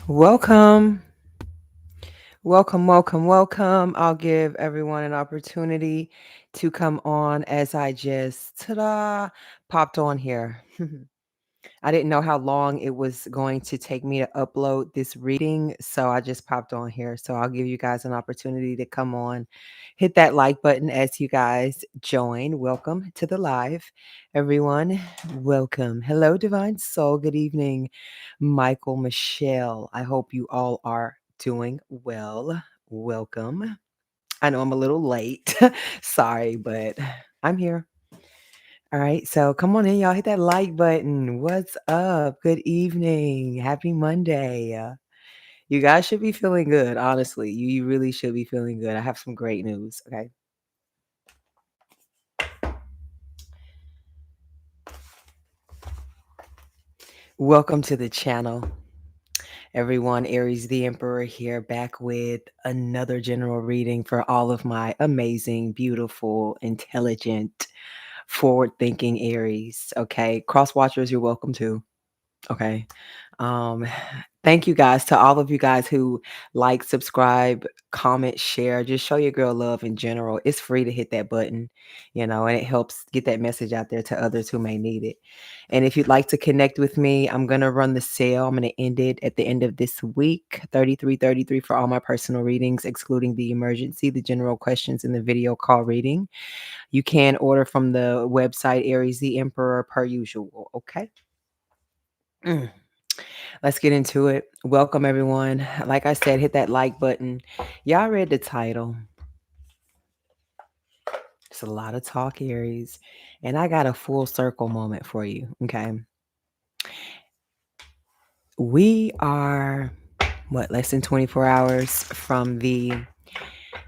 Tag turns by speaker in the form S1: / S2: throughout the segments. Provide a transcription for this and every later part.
S1: Welcome, welcome. I'll give everyone an opportunity to come on as I just popped on here. I didn't know how long it was going to take me to upload this reading, so I just popped on here. So I'll give you guys an opportunity to come on, hit that like button as you guys join. Welcome to the live, everyone. Welcome. Hello, Divine Soul. Good evening, Michael, Michelle. I hope you all are doing well. Welcome. I know I'm a little late. Sorry, but I'm here. All right, so come on in, y'all. Hit that like button. What's up? Good evening. Happy Monday. You guys should be feeling good, honestly. You really should be feeling good. I have some great news. Okay. Welcome to the channel, everyone. Aries the Emperor here, back with another general reading for all of my amazing, beautiful, intelligent, forward thinking Aries. Okay. Cross watchers, you're welcome too. Okay. Um, Thank you guys to all of you guys who like, subscribe, comment, share. Just show your girl love in general. It's free to hit that button, and it helps get that message out there to others who may need it. And if you'd like to connect with me, I'm going to run the sale. I'm going to end it at the end of this week, 3333 for all my personal readings, excluding the emergency, the general questions, and the video call reading. You can order from the website Aries the Emperor per usual. Okay. Mm. Let's get into it. Welcome, everyone. Like I said, hit that like button. Y'all read the title. It's a lot of talk, Aries. And I got a full circle moment for you. Okay. We are, less than 24 hours from the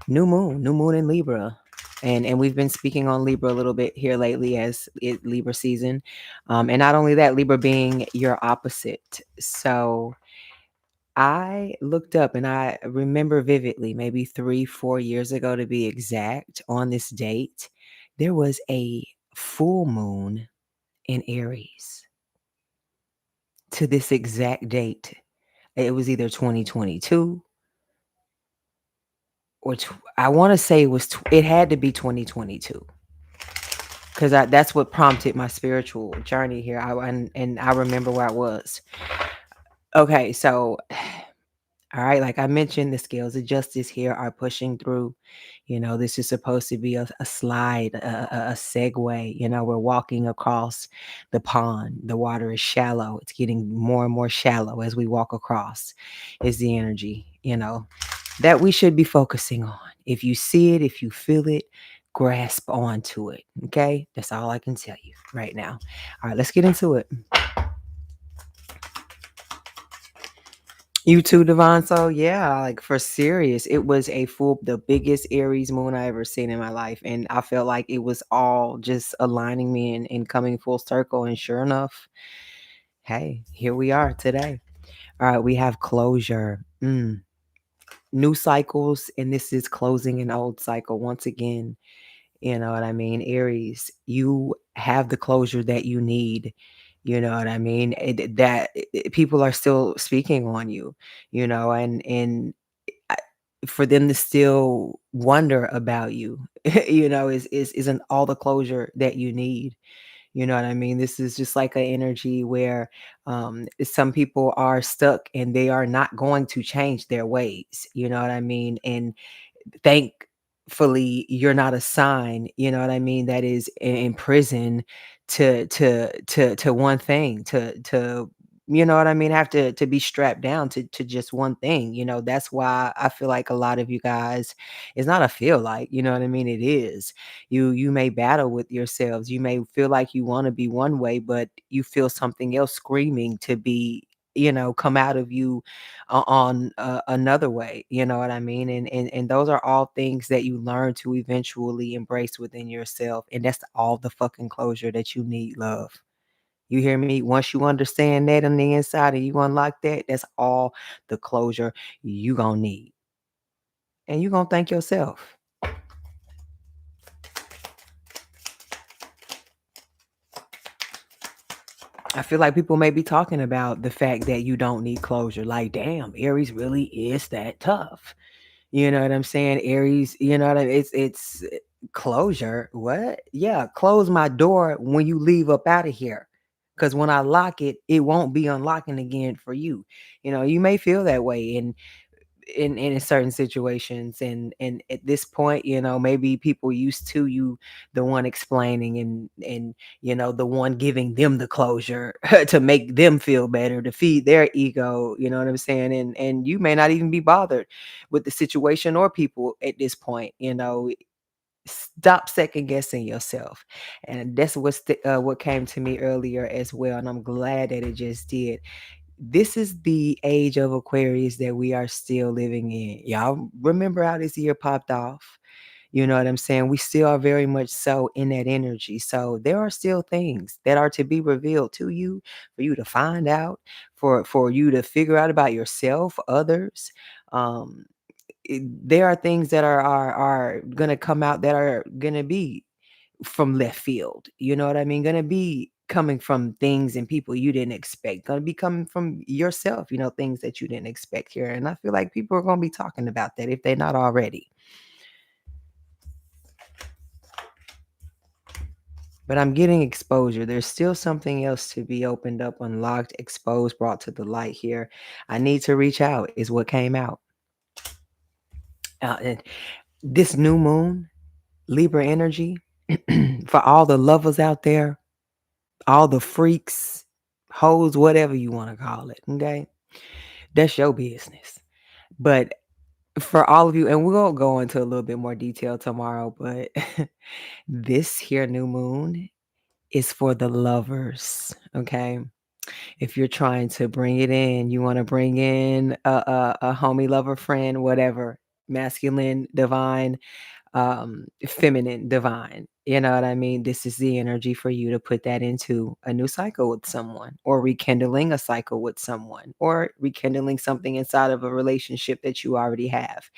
S1: new moon in Libra. And we've been speaking on Libra a little bit here lately as Libra season. And not only that, Libra being your opposite. So I looked up and I remember vividly, maybe 3, 4 years ago to be exact, on this date, there was a full moon in Aries to this exact date. It was either 2022 or I want to say it had to be 2022 because that's what prompted my spiritual journey here. And I remember where I was. Okay, so all right, like I mentioned, the scales of justice here are pushing through. This is supposed to be a slide, a segue. We're walking across the pond. The water is shallow. It's getting more and more shallow as we walk across, is the energy, that we should be focusing on. If you see it, if you feel it, grasp onto it. Okay. That's all I can tell you right now. All right, let's get into it. You too, Devon. So yeah, like for serious, it was the biggest Aries moon I ever seen in my life. And I felt like it was all just aligning me and coming full circle. And sure enough, hey, here we are today. All right, we have closure. New cycles, and this is closing an old cycle once again. You know what I mean? Aries, you have the closure that you need. You know what I mean? People are still speaking on you, and I- for them to still wonder about you, isn't all the closure that you need. You know what I mean? This is just like an energy where some people are stuck and they are not going to change their ways. You know what I mean? And thankfully you're not a sign, you know what I mean, that is in prison to one thing, to you know what I mean, have to be strapped down to just one thing. That's why I feel like a lot of you guys, it's not a feel like, you know what I mean, it is. You may battle with yourselves. You may feel like you want to be one way, but you feel something else screaming to be, come out of you on another way. You know what I mean? And those are all things that you learn to eventually embrace within yourself. And that's all the fucking closure that you need, love. You hear me? Once you understand that on the inside and you unlock that, that's all the closure you gonna need. And you gonna thank yourself. I feel like people may be talking about the fact that you don't need closure. Like, damn, Aries really is that tough. You know what I'm saying? Aries, you know what I mean? It's closure. What? Yeah, close my door when you leave up out of here. Cause when I lock it, it won't be unlocking again for you. You know, you may feel that way. And in certain situations, and at this point, you know, maybe people used to you, the one explaining, and you know, the one giving them the closure to make them feel better, to feed their ego, you know what I'm saying? And you may not even be bothered with the situation or people at this point, you know. Stop second guessing yourself. And that's what came to me earlier as well, and I'm glad that it just did. This is the age of Aquarius that we are still living in. Y'all remember how this year popped off? You know what I'm saying? We still are very much so in that energy. So there are still things that are to be revealed to you, for you to find out, for you to figure out about yourself, others. Um, there are things that are gonna come out that are gonna be from left field. You know what I mean? Gonna be coming from things and people you didn't expect. Gonna be coming from yourself, you know, things that you didn't expect here. And I feel like people are gonna be talking about that if they're not already. But I'm getting exposure. There's still something else to be opened up, unlocked, exposed, brought to the light here. I need to reach out, is what came out. And this new moon, Libra energy, for all the lovers out there, all the freaks, hoes, whatever you want to call it. Okay. That's your business. But for all of you, and we'll go into a little bit more detail tomorrow, but this here new moon is for the lovers. Okay. If you're trying to bring it in, you want to bring in a homie, lover, friend, whatever, masculine, divine, feminine, divine. You know what I mean? This is the energy for you to put that into a new cycle with someone, or rekindling a cycle with someone, or rekindling something inside of a relationship that you already have.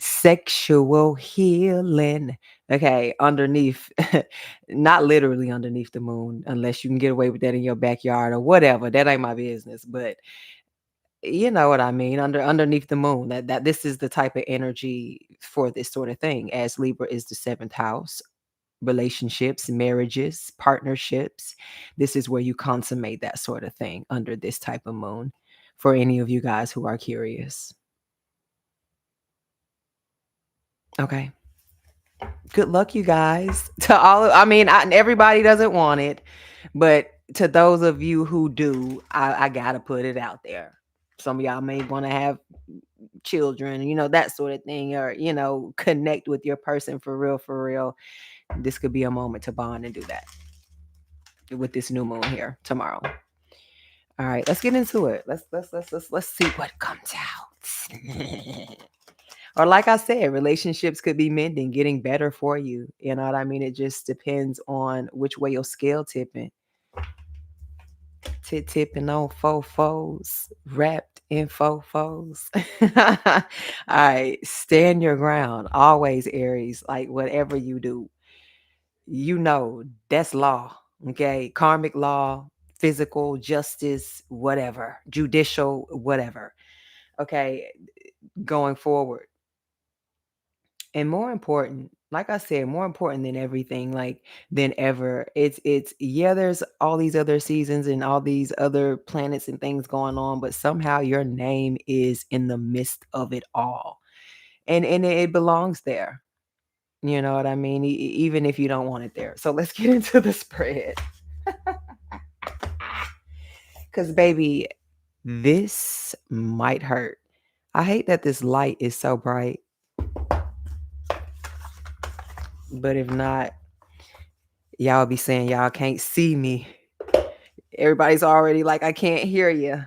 S1: Sexual healing. Okay, underneath, not literally underneath the moon, unless you can get away with that in your backyard or whatever. That ain't my business, but you know what I mean, underneath the moon, that this is the type of energy for this sort of thing, as Libra is the seventh house, relationships, marriages, partnerships. This is where you consummate that sort of thing under this type of moon, for any of you guys who are curious. Okay. Good luck, you guys. To all of, I mean, everybody doesn't want it, but to those of you who do, I gotta put it out there. Some of y'all may want to have children, you know, that sort of thing, or, you know, connect with your person for real, for real. This could be a moment to bond and do that with this new moon here tomorrow. All right, let's get into it. Let's see what comes out. Or like I said, relationships could be mending, getting better for you. You know what I mean? It just depends on which way your scale tipping. Tipping on fofos, wrapped in fofos. All right, stand your ground. Always, Aries. Like whatever you do, you know that's law. Okay, karmic law, physical justice, whatever, judicial, whatever. Okay, going forward. And more important, like I said, more important than everything, like than ever, it's yeah, there's all these other seasons and all these other planets and things going on, but somehow your name is in the midst of it all. And it belongs there. You know what I mean? Even if you don't want it there. So let's get into the spread. Cause baby, this might hurt. I hate that this light is so bright. But if not, y'all be saying y'all can't see me. Everybody's already like, I can't hear you.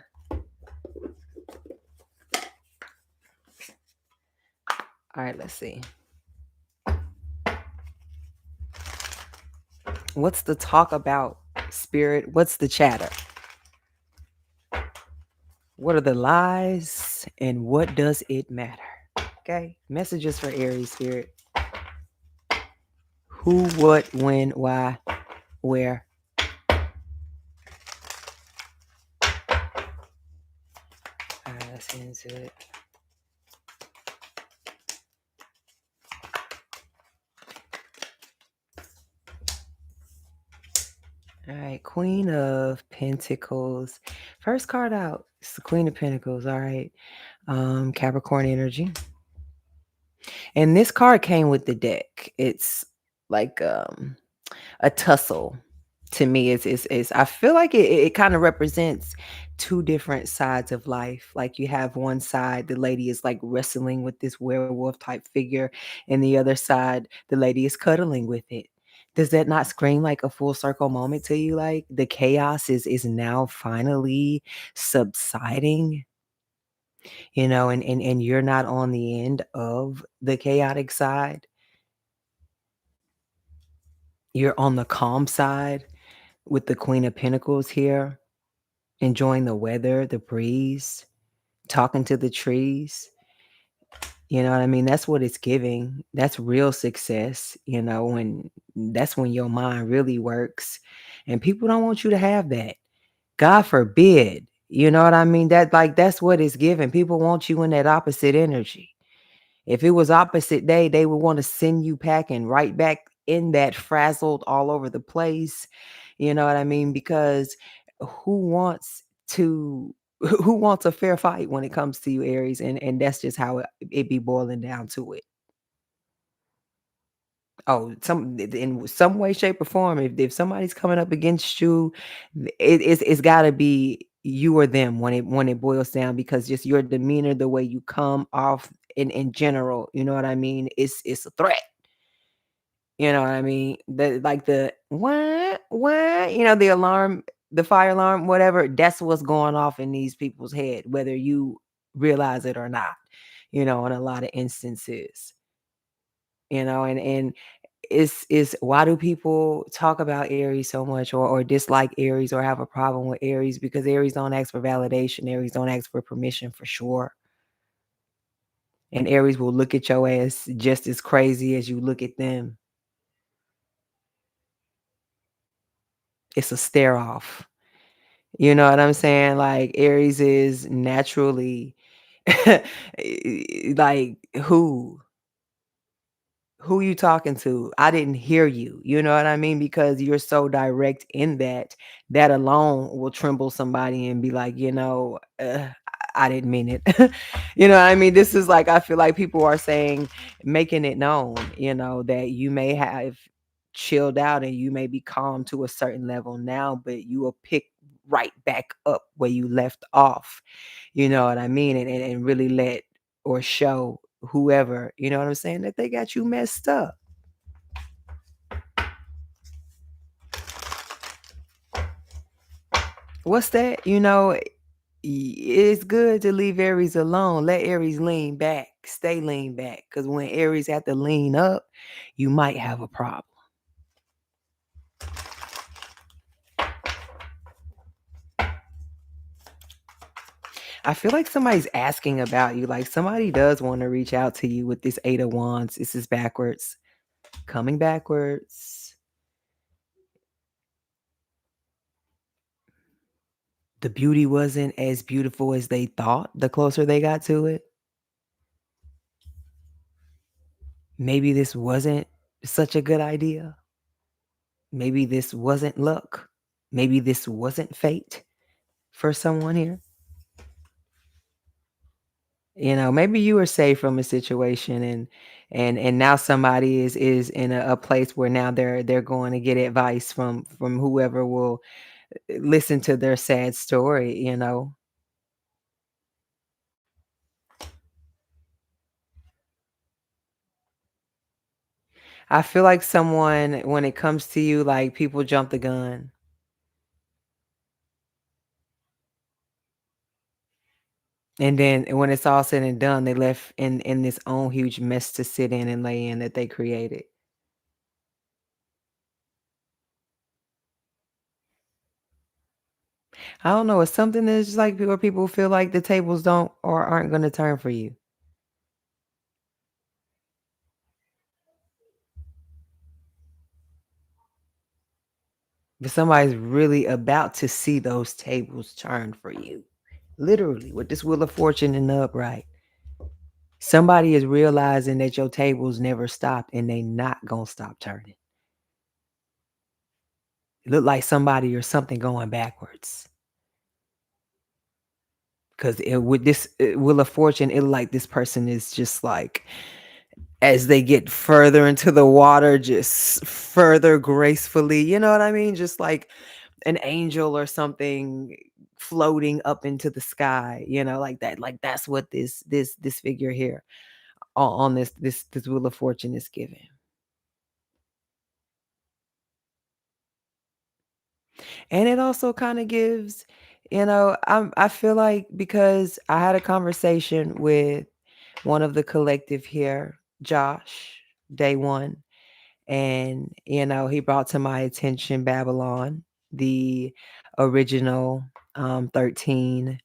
S1: All right, let's see. What's the talk about, spirit? What's the chatter? What are the lies and what does it matter? Okay, messages for Aries, spirit. Who, what, when, why, where. Let's get into it. All right, Queen of Pentacles. First card out. It's the Queen of Pentacles. All right. Capricorn energy. And this card came with the deck. It's like a tussle. To me, it's I feel like it kind of represents two different sides of life. Like you have one side, the lady is like wrestling with this werewolf type figure, and the other side, the lady is cuddling with it. Does that not scream like a full circle moment to you? Like the chaos is now finally subsiding, and you're not on the end of the chaotic side. You're on the calm side with the Queen of Pentacles here, enjoying the weather, the breeze, talking to the trees. You know what I mean? That's what it's giving. That's real success, when that's when your mind really works. And people don't want you to have that. God forbid. You know what I mean? That's what it's giving. People want you in that opposite energy. If it was opposite day, they would want to send you packing right back in that frazzled all over the place. You know what I mean? Because who wants to who wants a fair fight when it comes to you, Aries? And that's just how it be boiling down to it. Oh, in some way, shape, or form, if somebody's coming up against you, it's got to be you or them when it boils down, because just your demeanor, the way you come off in general, you know what I mean? It's a threat. You know what I mean? The what, the alarm, the fire alarm, whatever. That's what's going off in these people's head, whether you realize it or not. In a lot of instances, and is why do people talk about Aries so much, or dislike Aries, or have a problem with Aries? Because Aries don't ask for validation. Aries don't ask for permission, for sure. And Aries will look at your ass just as crazy as you look at them. It's a stare off. You know what I'm saying? Like Aries is naturally like who you talking to? I didn't hear you. You know what I mean? Because you're so direct in that alone will tremble somebody and be like, I didn't mean it. You know what I mean? This is like, I feel like people are saying, making it known, that you may have chilled out and you may be calm to a certain level now, but you will pick right back up where you left off. You know what I mean? And really let or show whoever, you know what I'm saying, that they got you messed up. What's that? It's good to leave Aries alone. Let Aries lean back. Stay lean back. Because when Aries have to lean up, you might have a problem. I feel like somebody's asking about you. Like somebody does want to reach out to you with this Eight of Wands. This is backwards. Coming backwards. The beauty wasn't as beautiful as they thought the closer they got to it. Maybe this wasn't such a good idea. Maybe this wasn't luck. Maybe this wasn't fate for someone here. Maybe you were saved from a situation, and now somebody is in a place where now they're going to get advice from whoever will listen to their sad story. I feel like someone, when it comes to you, like people jump the gun. And then when it's all said and done, they left in this own huge mess to sit in and lay in that they created. I don't know. It's something that's just like where people feel like the tables don't or aren't going to turn for you. But somebody's really about to see those tables turn for you. Literally, with this Wheel of Fortune in the upright. Somebody is realizing that your tables never stopped and they not gonna stop turning. It look like somebody or something going backwards. Because with this Wheel of Fortune, it like this person is just like, as they get further into the water, just further gracefully, you know what I mean? Just like an angel or something floating up into the sky, like that. Like that's what this figure here on this Wheel of Fortune is giving. And it also kind of gives, I feel like, because I had a conversation with one of the collective here, Josh, day one, and he brought to my attention Babylon, the original 13,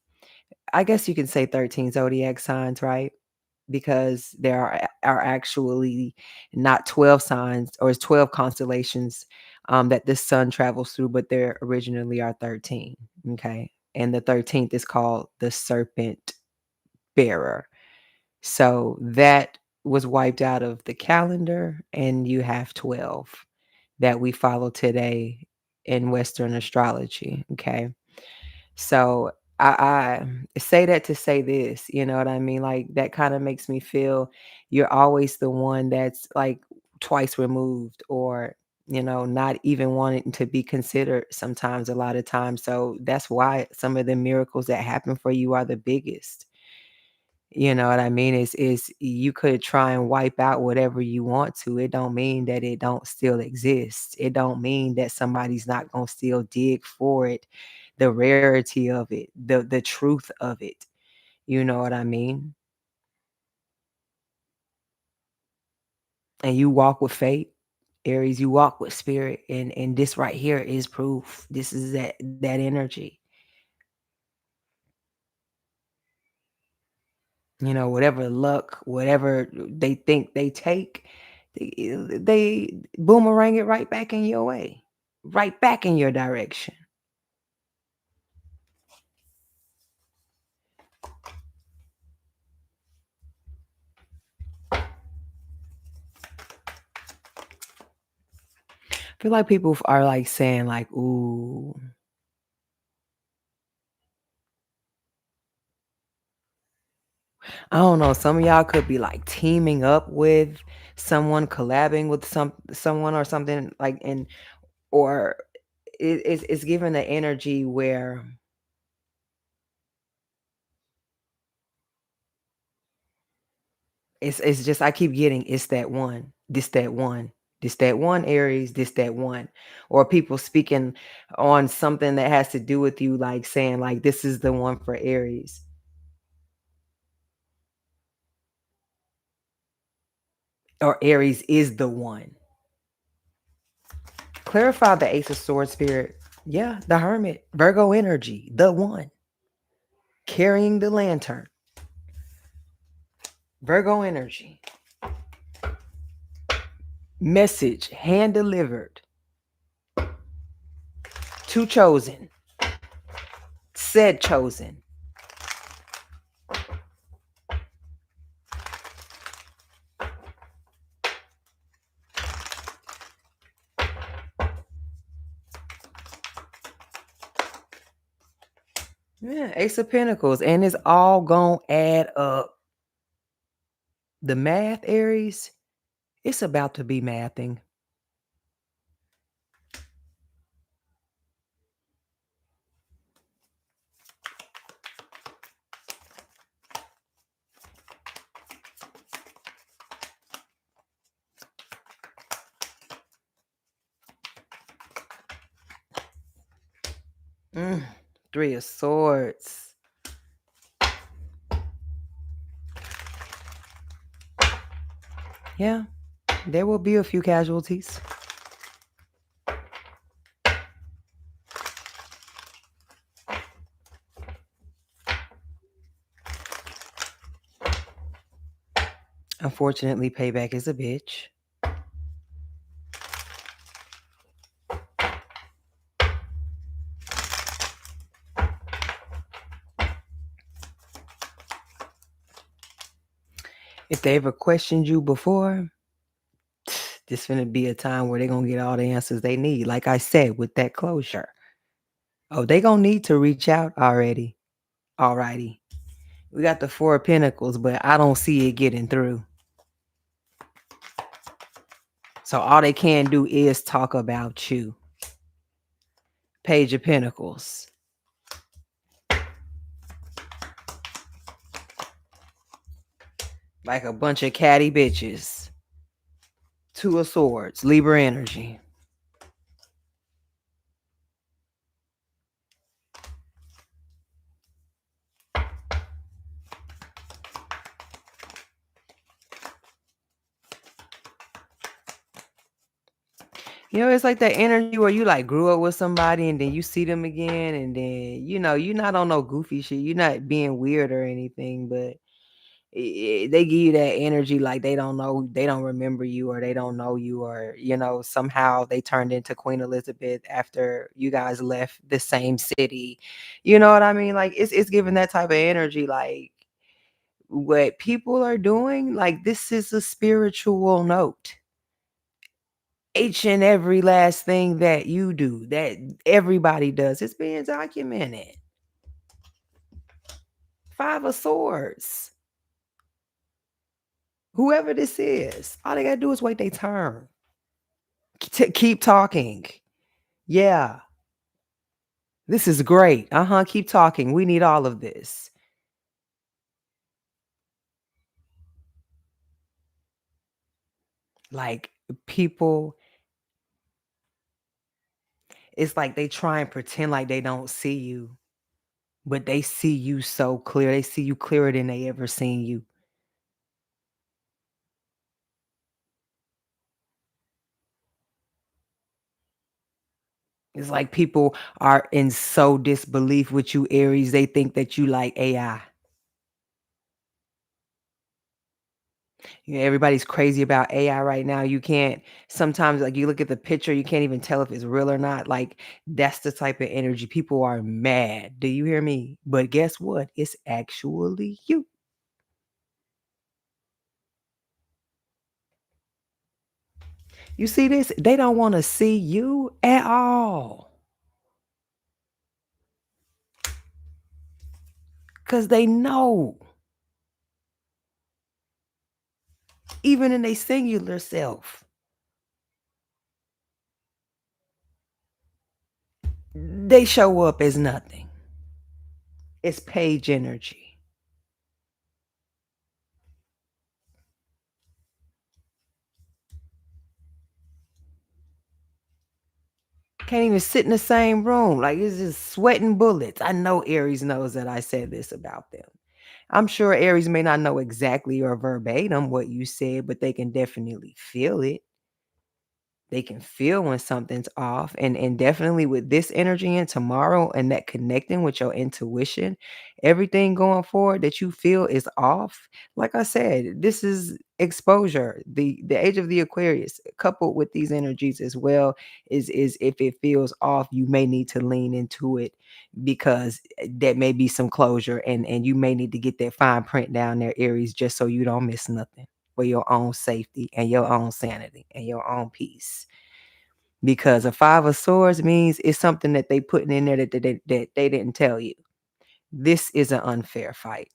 S1: I guess you can say 13 zodiac signs, right? Because there are actually not 12 signs, or it's 12 constellations that the sun travels through, but there originally are 13. Okay. And the 13th is called the serpent bearer. So that was wiped out of the calendar, and you have 12 that we follow today in Western astrology. Okay. So I say that to say this, you know what I mean? Like that kind of makes me feel you're always the one that's like twice removed, or not even wanting to be considered sometimes, a lot of times. So that's why some of the miracles that happen for you are the biggest. You know what I mean? Is you could try and wipe out whatever you want to. It don't mean that it don't still exist. It don't mean that somebody's not gonna still dig for it, the rarity of it, the truth of it. You know what I mean? And you walk with faith, Aries, you walk with spirit. And this right here is proof. This is that energy. Whatever luck, whatever they think they take, they boomerang it right back in your way, right back in your direction. I feel like people are like saying like, ooh, I don't know. Some of y'all could be like teaming up with someone, collabing with someone or something like, and or it's given the energy where it's just, I keep getting, it's that one, this that one, Aries, this that one. Or people speaking on something that has to do with you, like saying like this is the one for Aries. Or Aries is the one. Clarify the Ace of Swords spirit. Yeah, the Hermit, Virgo energy, the one. Carrying the lantern. Virgo energy. Message hand delivered. To chosen. Said chosen. Yeah, Ace of Pentacles. And it's all gonna add up. The math, Aries, it's about to be mathing. Mm, Three of Swords. Yeah, there will be a few casualties. Unfortunately, payback is a bitch. If they ever questioned you before, this finna be a time where they're gonna get all the answers they need. Like I said, with that closure. Oh, they gonna need to reach out already. Alrighty. We got the Four of Pentacles, but I don't see it getting through. So all they can do is talk about you. Page of Pentacles. Like a bunch of catty bitches. Two of Swords. Libra energy. You know, it's like that energy where you like grew up with somebody and then you see them again and then, you're not on no goofy shit. You're not being weird or anything, but they give you that energy like they don't know, they don't remember you or they don't know you or, somehow they turned into Queen Elizabeth after you guys left the same city. You know what I mean? Like it's giving that type of energy like what people are doing. Like this is a spiritual note. Each and every last thing that you do, that everybody does, it's being documented. Five of Swords. Whoever this is, all they gotta do is wait their turn. Keep talking. Yeah, this is great. Keep talking. We need all of this. Like people, it's like they try and pretend like they don't see you, but they see you so clear. They see you clearer than they ever seen you. It's like people are in so disbelief with you, Aries. They think that you like AI. Everybody's crazy about AI right now. You can't sometimes like you look at the picture, you can't even tell if it's real or not. Like that's the type of energy. People are mad. Do you hear me? But guess what? It's actually you. You see this? They don't want to see you at all. Cause they know. Even in a singular self. They show up as nothing. It's page energy. Can't even sit in the same room. Like it's just sweating bullets. I know Aries knows that I said this about them. I'm sure Aries may not know exactly or verbatim what you said, but they can definitely feel it. They can feel when something's off. And definitely with this energy and tomorrow and that connecting with your intuition, everything going forward that you feel is off. Like I said, this is exposure. The age of the Aquarius, coupled with these energies as well, is if it feels off, you may need to lean into it because that may be some closure and you may need to get that fine print down there, Aries, just so you don't miss nothing for your own safety and your own sanity and your own peace. Because a five of swords means it's something that they putting in there that they didn't tell you. This is an unfair fight.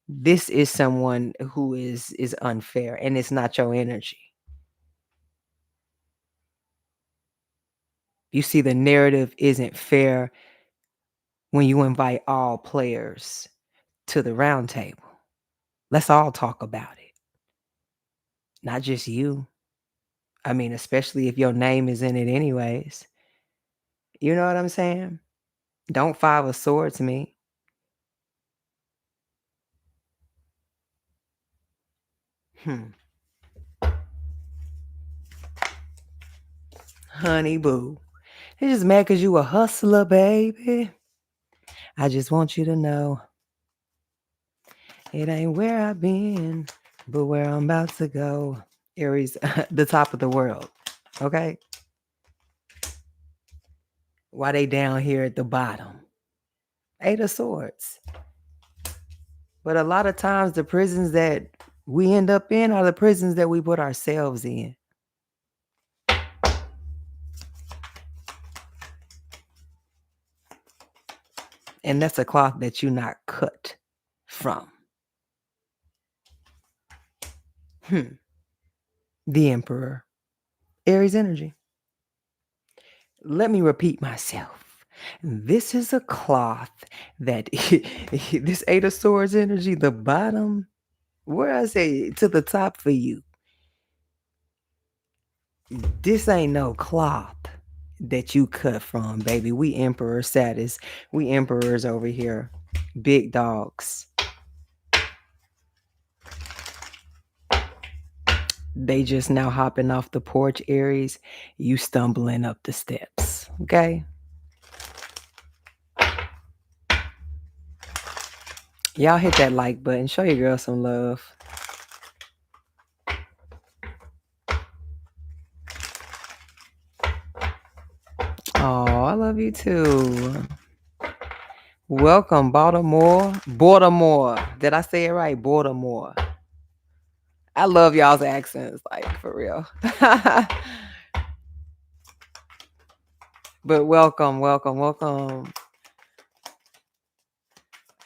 S1: This is someone who is unfair and it's not your energy. You see, the narrative isn't fair when you invite all players to the round table. Let's all talk about it. Not just you. I mean, especially if your name is in it anyways. You know what I'm saying? Don't five of swords me. Hmm. Honey boo. They just mad because you a hustler, baby. I just want you to know it ain't where I've been, but where I'm about to go. Aries, the top of the world. Okay? Why they down here at the bottom? Eight of swords. But a lot of times the prisons that we end up in are the prisons that we put ourselves in. And that's a cloth that you're not cut from. The Emperor. Aries energy. Let me repeat myself. This is a cloth that this Eight of Swords energy, the bottom, where I say to the top for you. This ain't no cloth that you cut from, baby. We emperor status. We emperors over here. Big dogs. They just now hopping off the porch, Aries. You stumbling up the steps. Okay? Y'all hit that like button. Show your girl some love. Oh, I love you too. Welcome, Baltimore. Baltimore. Did I say it right? Baltimore. I love y'all's accents, like for real. But welcome. All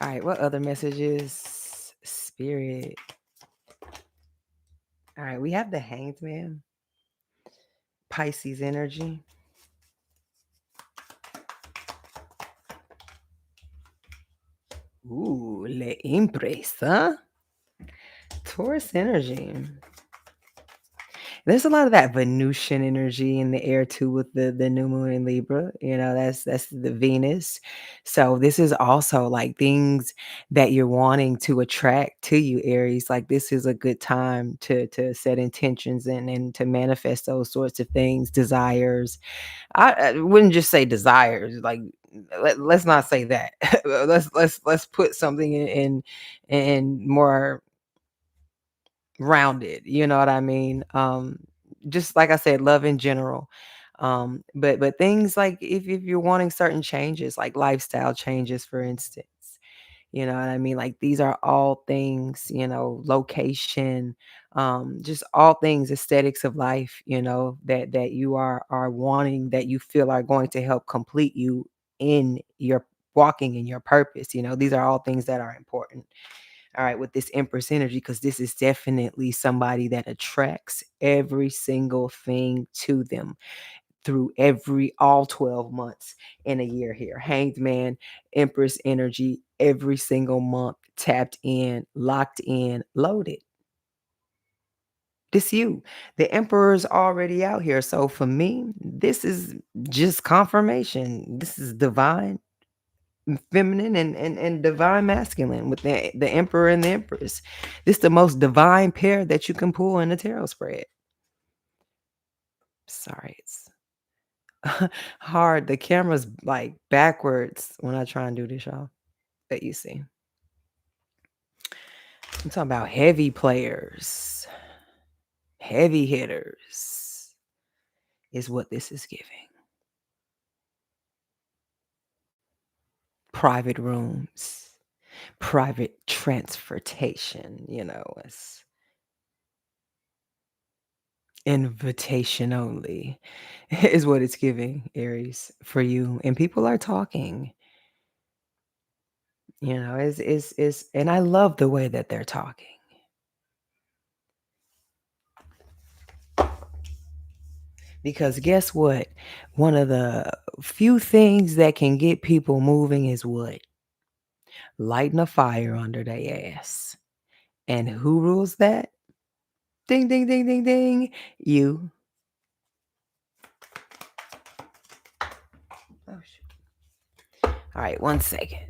S1: right, what other messages? Spirit. All right, we have the Hanged Man. Pisces energy. Ooh, Le Impresa. Taurus energy. There's a lot of that Venusian energy in the air too with the new moon in Libra. You know, that's the Venus. So this is also like things that you're wanting to attract to you, Aries. Like this is a good time to set intentions and to manifest those sorts of things, desires. I wouldn't just say desires. Like let's not say that. let's put something in more rounded, you know what I mean? Just like I said, love in general. But things like if you're wanting certain changes, like lifestyle changes, for instance, you know what I mean? Like these are all things, you know, location, just all things, aesthetics of life, you know, that you are wanting, that you feel are going to help complete you in your walking in your purpose. You know, these are all things that are important. All right, with this Empress energy, because this is definitely somebody that attracts every single thing to them through all 12 months in a year here. Hanged Man, Empress energy, every single month, tapped in, locked in, loaded. This you. The Emperor's already out here. So for me, this is just confirmation. This is divine feminine and divine masculine with the Emperor and the Empress. This is the most divine pair that you can pull in a tarot spread. Sorry, it's hard. The camera's like backwards when I try and do this, y'all. But you see. I'm talking about heavy players, heavy hitters is what this is giving. Private rooms, private transportation, you know, it's invitation only is what it's giving, Aries, for you. And people are talking, you know, and I love the way that they're talking. Because guess what? One of the few things that can get people moving is what? Lighting a fire under their ass. And who rules that? Ding, ding, ding, ding, ding. You. Oh, shoot. All right, 1 second.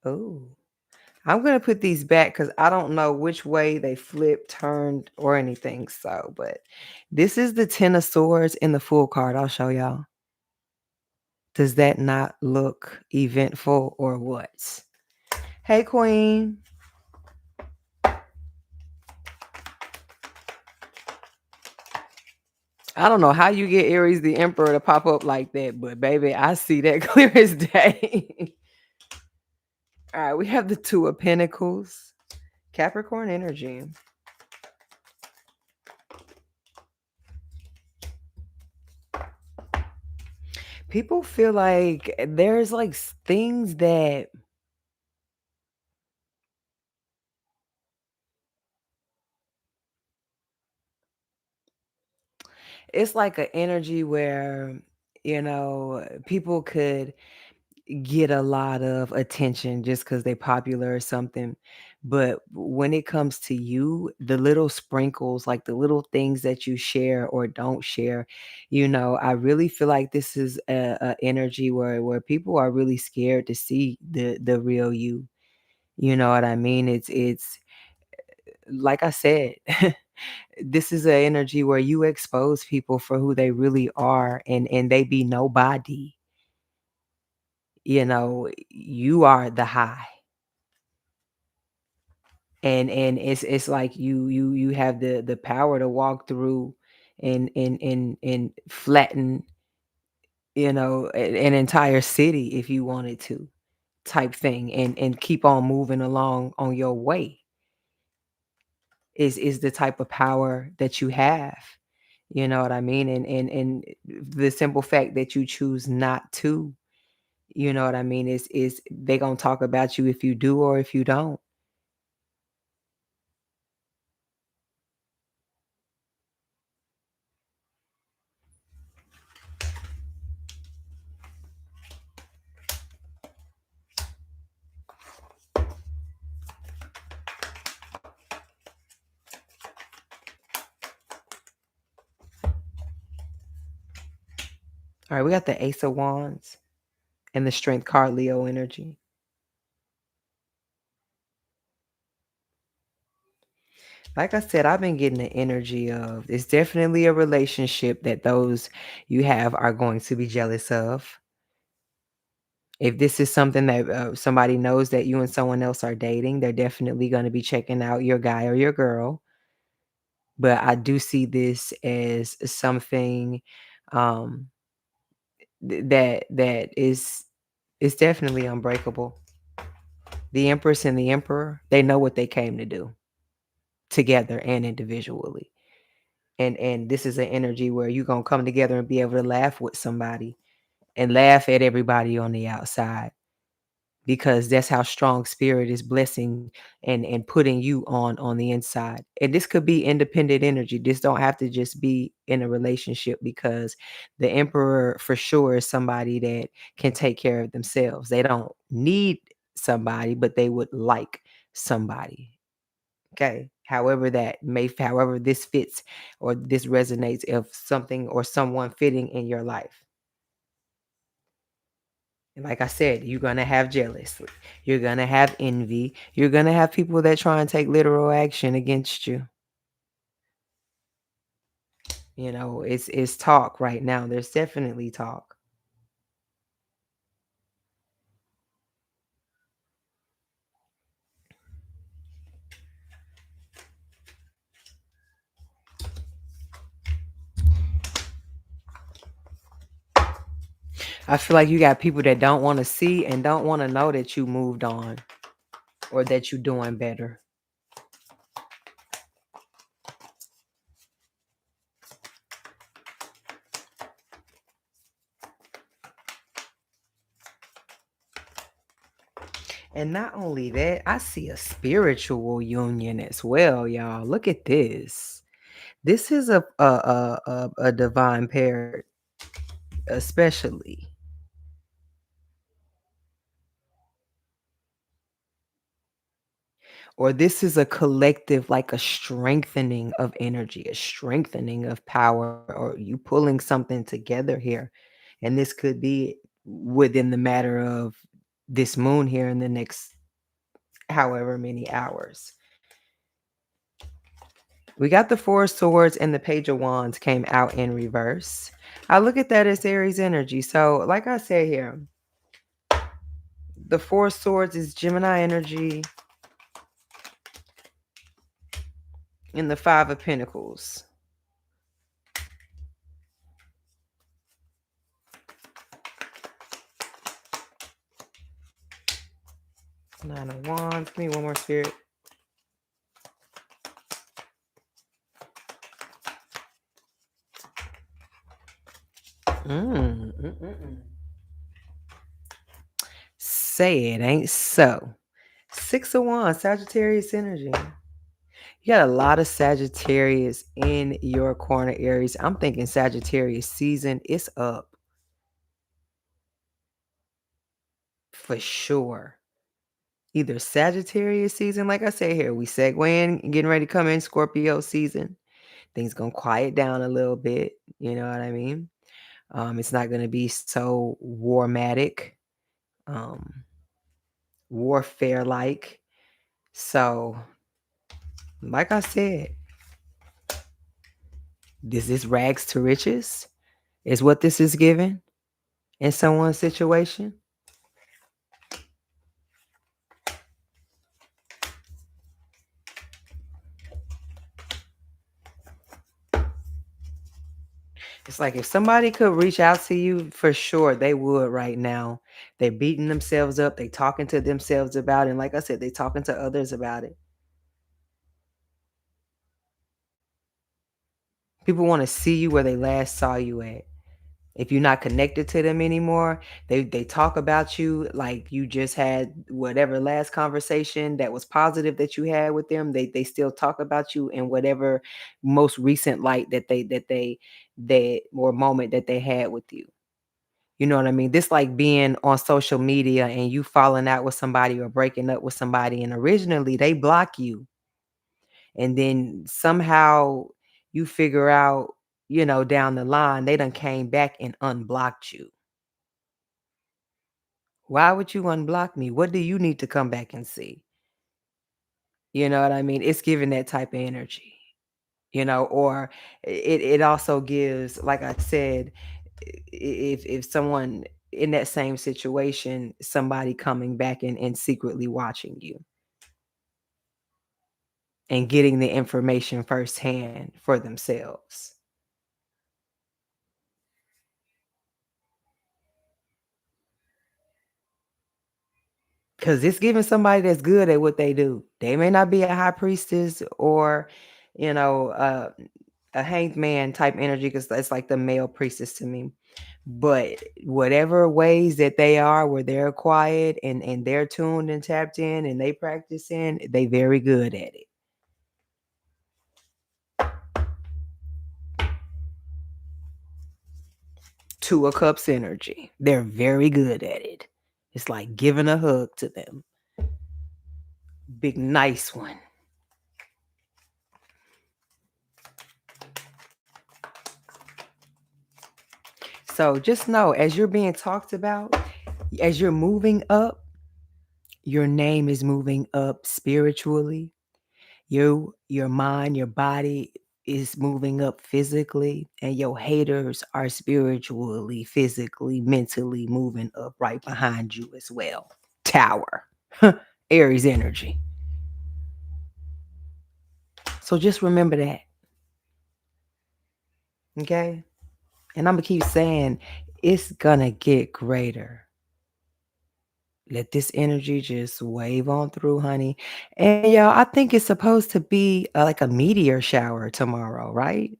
S1: Oh. I'm going to put these back because I don't know which way they flipped, turned, or anything. So, but this is the Ten of Swords in the full card. I'll show y'all. Does that not look eventful or what? Hey, Queen. I don't know how you get Aries the Emperor to pop up like that, but baby, I see that clear as day. All right, we have the Two of Pentacles, Capricorn energy. People feel like there's like things that it's like an energy where, people could get a lot of attention just because they're popular or something. But when it comes to you, the little sprinkles, like the little things that you share or don't share, I really feel like this is a energy where people are really scared to see the real you. You know what I mean? It's like I said, this is an energy where you expose people for who they really are, and they be nobody. You are the high. And it's like you have the power to walk through and flatten, an entire city if you wanted to, type thing, and keep on moving along on your way is the type of power that you have. You know what I mean? And the simple fact that you choose not to, you know what I mean, is they gonna talk about you if you do or if you don't. All right, we got the Ace of Wands and the Strength card, Leo energy. Like I said, I've been getting the energy of it's definitely a relationship that those you have are going to be jealous of. If this is something that somebody knows that you and someone else are dating, they're definitely going to be checking out your guy or your girl. But I do see this as something um, that is definitely unbreakable. The Empress and the Emperor, they know what they came to do together and individually. And this is an energy where you're gonna come together and be able to laugh with somebody and laugh at everybody on the outside, because that's how strong spirit is blessing and putting you on the inside. And this could be independent energy. This don't have to just be in a relationship, because the Emperor for sure is somebody that can take care of themselves. They don't need somebody, but they would like somebody. Okay. However this fits or this resonates, of something or someone fitting in your life. And like I said, you're going to have jealousy. You're going to have envy. You're going to have people that try and take literal action against you. It's talk right now. There's definitely talk. I feel like you got people that don't want to see and don't want to know that you moved on or that you're doing better. And not only that, I see a spiritual union as well, y'all. Look at this. This is a divine pair, especially. Or this is a collective, like a strengthening of energy, a strengthening of power, or you pulling something together here. And this could be within the matter of this moon here in the next however many hours. We got the Four of Swords and the Page of Wands came out in reverse. I look at that as Aries energy. So, like I said here, the Four of Swords is Gemini energy, and the Five of Pentacles. Nine of Wands. Give me one more, Spirit. Say it ain't so. Six of Wands, Sagittarius energy. You got a lot of Sagittarius in your corner, Aries. I'm thinking Sagittarius season is up for sure. Either Sagittarius season, like I say here, we segue in, getting ready to come in Scorpio season. Things gonna quiet down a little bit. You know what I mean? It's not gonna be so warmatic, um, warfare like. So, like I said, this is rags to riches, is what this is giving in someone's situation. It's like if somebody could reach out to you, for sure they would right now. They're beating themselves up. They talking to themselves about it. And like I said, they talking to others about it. People want to see you where they last saw you at. If you're not connected to them anymore, they talk about you like you just had whatever last conversation that was positive that you had with them. They still talk about you in whatever most recent light that or moment that they had with you. You know what I mean? This like being on social media and you falling out with somebody or breaking up with somebody, and originally they block you, and then somehow you figure out, down the line they done came back and unblocked you. Why would you unblock me? What do you need to come back and see? You know what I mean? It's giving that type of energy, or it also gives, like I said, if someone in that same situation, somebody coming back and secretly watching you and getting the information firsthand for themselves. Because it's giving somebody that's good at what they do. They may not be a high priestess or, you know, uh, a hanged man type energy, because that's like the male priestess to me. But whatever ways that they are, where they're quiet and they're tuned and tapped in and they practicing, they very good at it. Two of Cups energy. They're very good at it. It's like giving a hug to them. Big nice one. So just know, as you're being talked about, as you're moving up, your name is moving up spiritually. Your mind, your body is moving up physically, and your haters are spiritually, physically, mentally moving up right behind you as well. Tower. Aries energy. So just remember that. Okay? And I'm gonna keep saying it's gonna get greater. Let this energy just wave on through, honey. And y'all, I think it's supposed to be like a meteor shower tomorrow, right?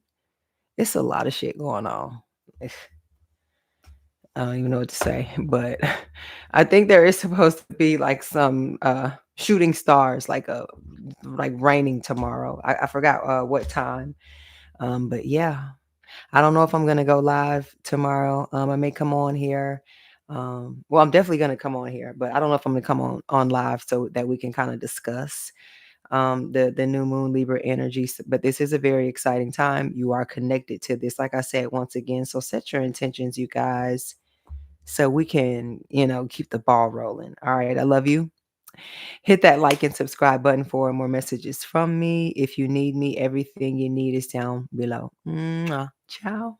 S1: It's a lot of shit going on. I don't even know what to say, but I think there is supposed to be like some shooting stars, like raining tomorrow. I forgot what time. But yeah, I don't know if I'm gonna go live tomorrow. I may come on here. Well, I'm definitely gonna come on here, but I don't know if I'm gonna come on live so that we can kind of discuss the new moon Libra energy. But this is a very exciting time. You are connected to this, like I said once again. So set your intentions, you guys, so we can, keep the ball rolling. All right, I love you. Hit that like and subscribe button for more messages from me. If you need me, everything you need is down below. Mwah. Ciao.